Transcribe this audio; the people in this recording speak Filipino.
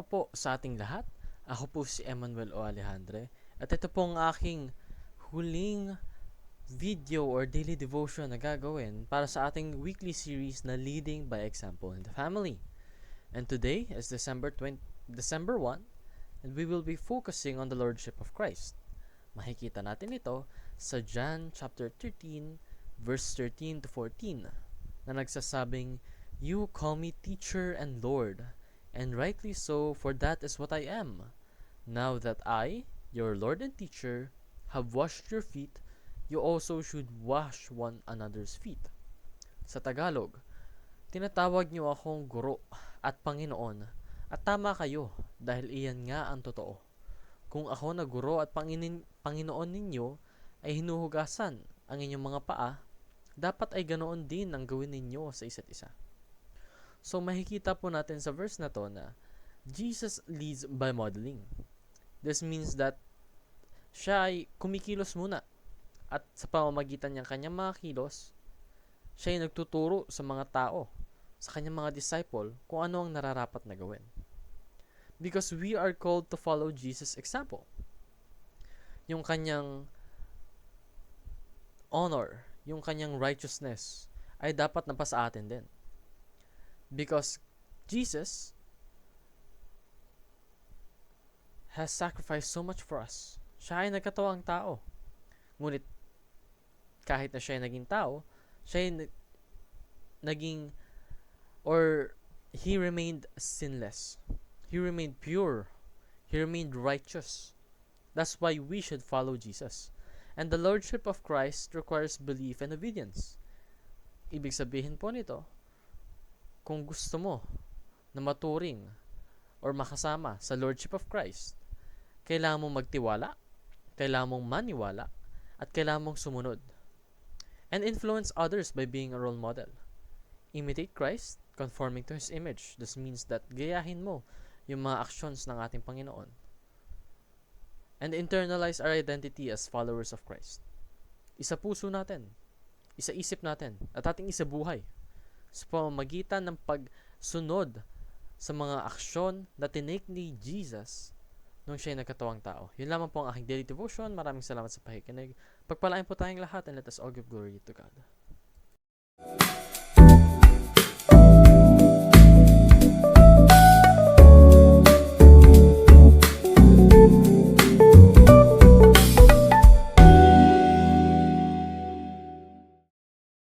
araw po sa ating lahat. Ako po si Emmanuel O. Alejandre at ito po ang aking huling video or daily devotion na gagawin para sa ating weekly series na Leading by Example in the Family. And today is December 1 and we will be focusing on the Lordship of Christ. Makikita natin ito sa John chapter 13 verse 13 to 14 na nagsasabing, "You call me teacher and Lord, and rightly so, for that is what I am. Now that I, your Lord and teacher, have washed your feet, you also should wash one another's feet." Sa Tagalog, tinatawag niyo akong guro at Panginoon, at tama kayo dahil iyan nga ang totoo. Kung ako na guro at Panginoon ninyo ay hinuhugasan ang inyong mga paa, dapat ay ganoon din ang gawin ninyo sa isa't isa. So makikita po natin sa verse na to na Jesus leads by modeling. This means that siya ay kumikilos muna at sa pamamagitan ng kanyang mga kilos, siya ay nagtuturo sa mga tao, sa kanyang mga disciple kung ano ang nararapat na gawin. Because we are called to follow Jesus' example. Yung kanyang honor, yung kanyang righteousness ay dapat napasa atin din. Because Jesus has sacrificed so much for us. Siya ay nagkatawang tao. Ngunit kahit na siya ay naging tao, siya ay naging or he remained sinless. He remained pure. He remained righteous. That's why we should follow Jesus. And the Lordship of Christ requires belief and obedience. Ibig sabihin po nito, kung gusto mo na maturing or makasama sa Lordship of Christ, kailangan mong magtiwala, kailangan mong maniwala, at kailangan mong sumunod. And influence others by being a role model. Imitate Christ, conforming to His image. This means that gayahin mo yung mga actions ng ating Panginoon. And internalize our identity as followers of Christ. Isa puso natin, isa isip natin, at ating isa buhay sa pamamagitan ng pagsunod sa mga aksyon na tinake ni Jesus nung siya ay nagkatawang tao. Yun lamang po ang aking daily devotion. Maraming salamat sa pakikinig. Pagpalain po tayong lahat and let us all give glory to God.